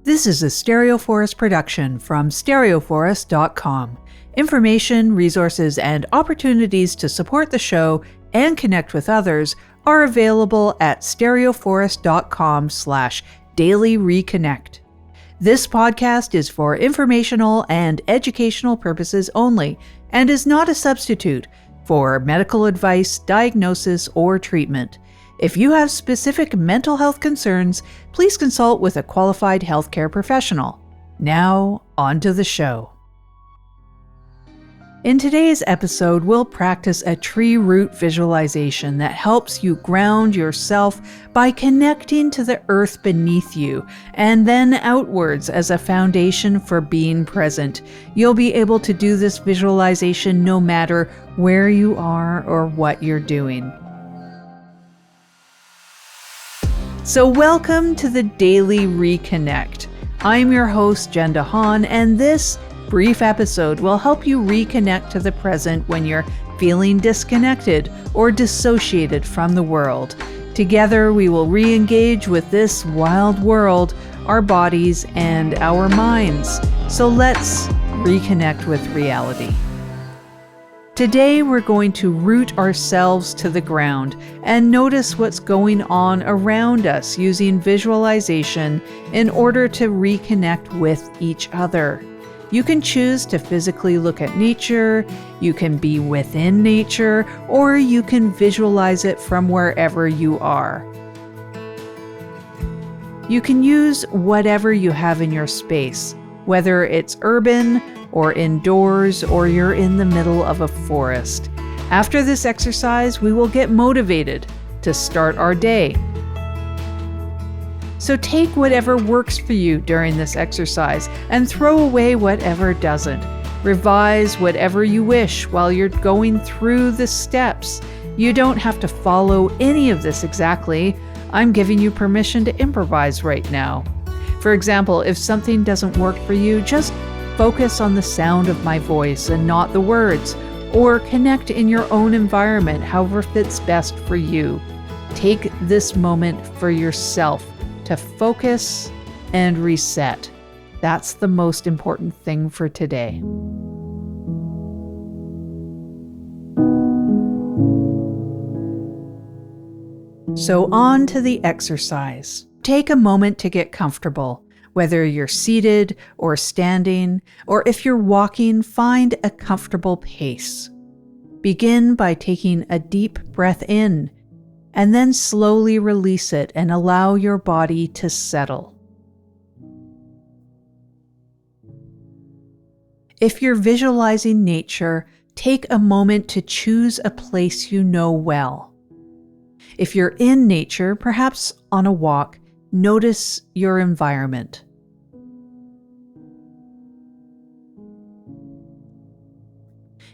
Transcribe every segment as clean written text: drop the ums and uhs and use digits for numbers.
This is a Stereoforest production from stereoforest.com. Information, resources, and opportunities to support the show and connect with others are available at stereoforest.com/daily reconnect. This podcast is for informational and educational purposes only and is not a substitute for medical advice, diagnosis, or treatment. If you have specific mental health concerns, please consult with a qualified healthcare professional. Now, on to the show. In today's episode, we'll practice a tree root visualization that helps you ground yourself by connecting to the earth beneath you and then outwards as a foundation for being present. You'll be able to do this visualization no matter where you are or what you're doing. So welcome to the Daily Reconnect. I'm your host, deHaan, and this brief episode will help you reconnect to the present when you're feeling disconnected or dissociated from the world. Together, we will re-engage with this wild world, our bodies, and our minds. So let's reconnect with reality. Today, we're going to root ourselves to the ground and notice what's going on around us using visualization in order to reconnect with each other. You can choose to physically look at nature, you can be within nature, or you can visualize it from wherever you are. You can use whatever you have in your space, whether it's urban or indoors, or you're in the middle of a forest. After this exercise, we will get motivated to start our day. So take whatever works for you during this exercise and throw away whatever doesn't. Revise whatever you wish while you're going through the steps. You don't have to follow any of this exactly. I'm giving you permission to improvise right now. For example, if something doesn't work for you, just focus on the sound of my voice and not the words, or connect in your own environment, however fits best for you. Take this moment for yourself to focus and reset. That's the most important thing for today. So on to the exercise. Take a moment to get comfortable. Whether you're seated or standing, or if you're walking, find a comfortable pace. Begin by taking a deep breath in, and then slowly release it and allow your body to settle. If you're visualizing nature, take a moment to choose a place you know well. If you're in nature, perhaps on a walk, notice your environment.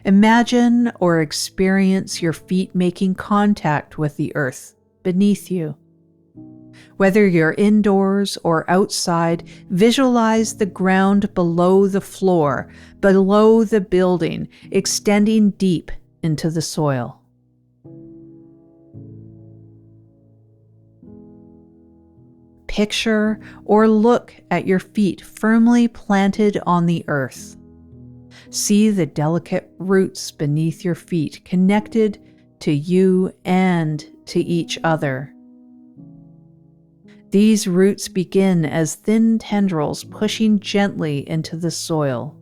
Imagine or experience your feet making contact with the earth beneath you. Whether you're indoors or outside, visualize the ground below the floor, below the building, extending deep into the soil. Picture or look at your feet firmly planted on the earth. See the delicate roots beneath your feet connected to you and to each other. These roots begin as thin tendrils pushing gently into the soil.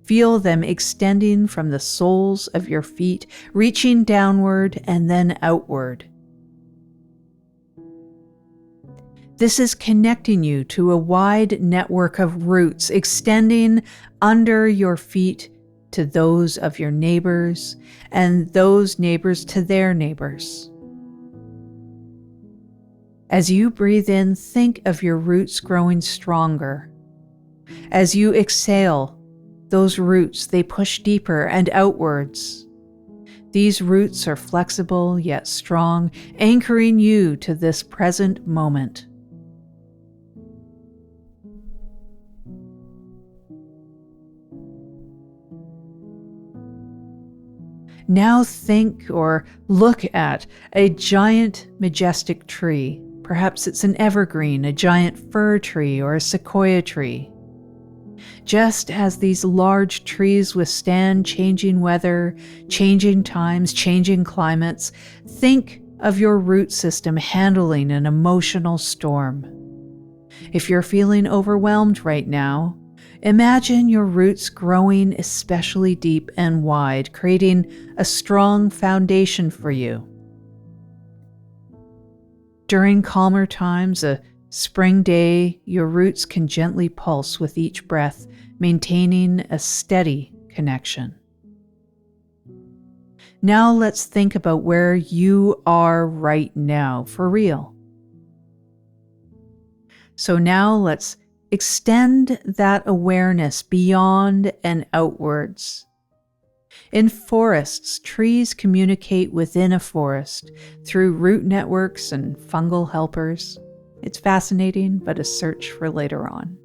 Feel them extending from the soles of your feet, reaching downward and then outward. This is connecting you to a wide network of roots extending under your feet to those of your neighbors and those neighbors to their neighbors. As you breathe in, think of your roots growing stronger. As you exhale, those roots, they push deeper and outwards. These roots are flexible yet strong, anchoring you to this present moment. Now think or look at a giant, majestic tree Perhaps it's an evergreen, a giant fir tree, or a sequoia tree. Just as these large trees withstand changing weather, changing times, changing climates, think of your root system handling an emotional storm. If you're feeling overwhelmed right now, imagine your roots growing especially deep and wide, creating a strong foundation for you. During calmer times, a spring day, your roots can gently pulse with each breath, maintaining a steady connection. Now let's think about where you are right now, for real. So now let's extend that awareness beyond and outwards. In forests, trees communicate within a forest through root networks and fungal helpers. It's fascinating, but a search for later on.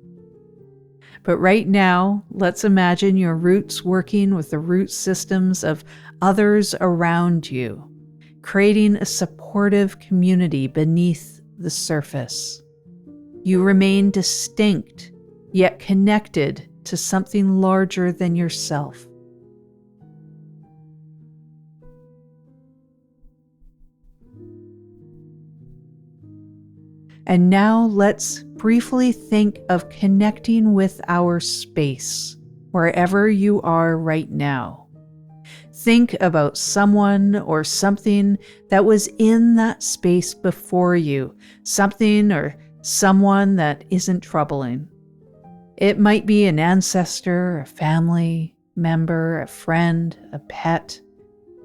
But right now, let's imagine your roots working with the root systems of others around you, creating a supportive community beneath the surface. You remain distinct, yet connected to something larger than yourself. And now let's briefly think of connecting with our space, wherever you are right now. Think about someone or something that was in that space before you, something or someone that isn't troubling. It might be an ancestor, a family member, a friend, a pet,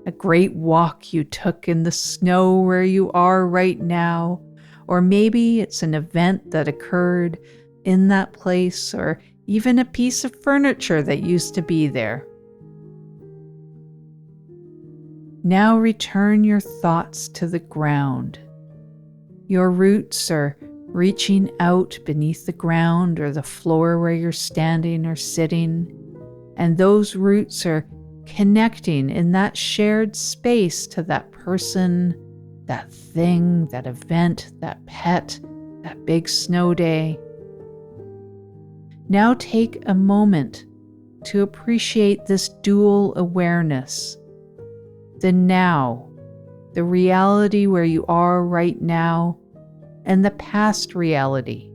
a great walk you took in the snow where you are right now. Or maybe it's an event that occurred in that place, or even a piece of furniture that used to be there. Now return your thoughts to the ground. Your roots are reaching out beneath the ground or the floor where you're standing or sitting, and those roots are connecting in that shared space to that person, that thing, that event, that pet, that big snow day. Now take a moment to appreciate this dual awareness. The now, the reality where you are right now, and the past reality.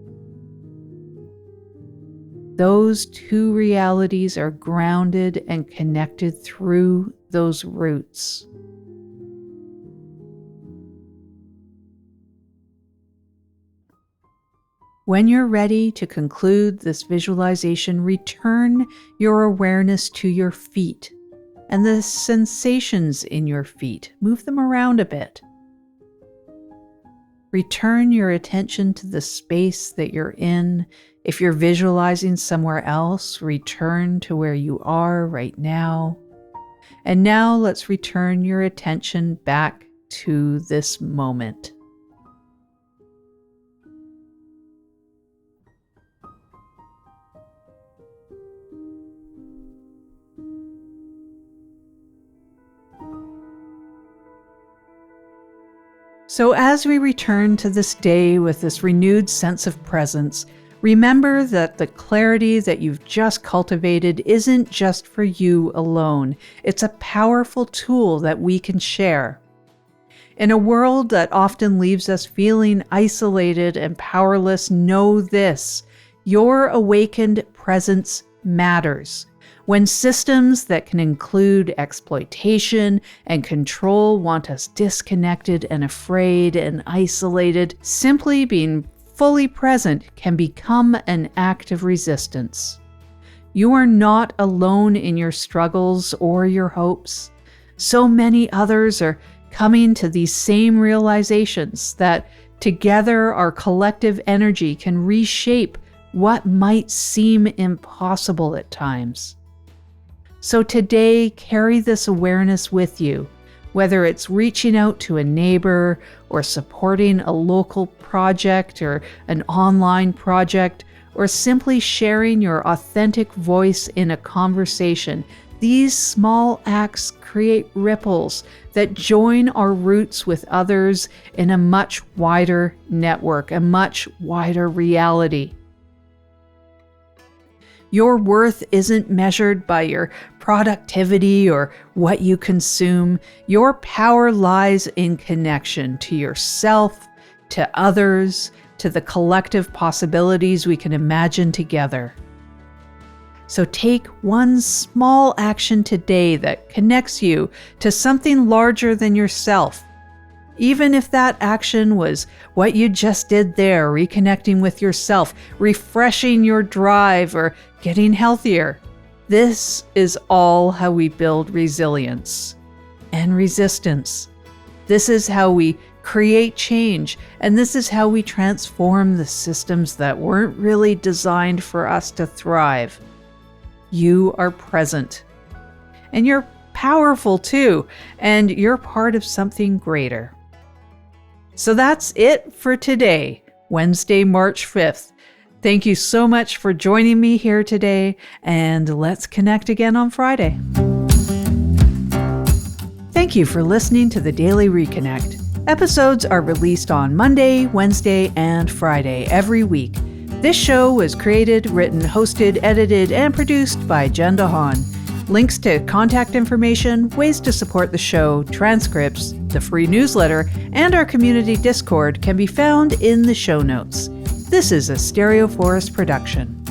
Those two realities are grounded and connected through those roots. When you're ready to conclude this visualization, return your awareness to your feet and the sensations in your feet. Move them around a bit. Return your attention to the space that you're in. If you're visualizing somewhere else, return to where you are right now. And now let's return your attention back to this moment. So as we return to this day with this renewed sense of presence, remember that the clarity that you've just cultivated isn't just for you alone. It's a powerful tool that we can share. In a world that often leaves us feeling isolated and powerless, know this: your awakened presence matters. When systems that can include exploitation and control want us disconnected and afraid and isolated, simply being fully present can become an act of resistance. You are not alone in your struggles or your hopes. So many others are coming to these same realizations that together our collective energy can reshape what might seem impossible at times. So today, carry this awareness with you, whether it's reaching out to a neighbor or supporting a local project or an online project, or simply sharing your authentic voice in a conversation. These small acts create ripples that join our roots with others in a much wider network, a much wider reality. Your worth isn't measured by your productivity or what you consume. Your power lies in connection to yourself, to others, to the collective possibilities we can imagine together. So take one small action today that connects you to something larger than yourself. Even if that action was what you just did there, reconnecting with yourself, refreshing your drive, or getting healthier. This is all how we build resilience and resistance. This is how we create change, and this is how we transform the systems that weren't really designed for us to thrive. You are present, and you're powerful too, and you're part of something greater. So that's it for today, Wednesday, March 5th. Thank you so much for joining me here today, and let's connect again on Friday. Thank you for listening to the Daily Reconnect. Episodes are released on Monday, Wednesday, and Friday every week. This show was created, written, hosted, edited, and produced by deHaan. Links to contact information, ways to support the show, transcripts, the free newsletter, and our community Discord can be found in the show notes. This is a Stereo Forest production.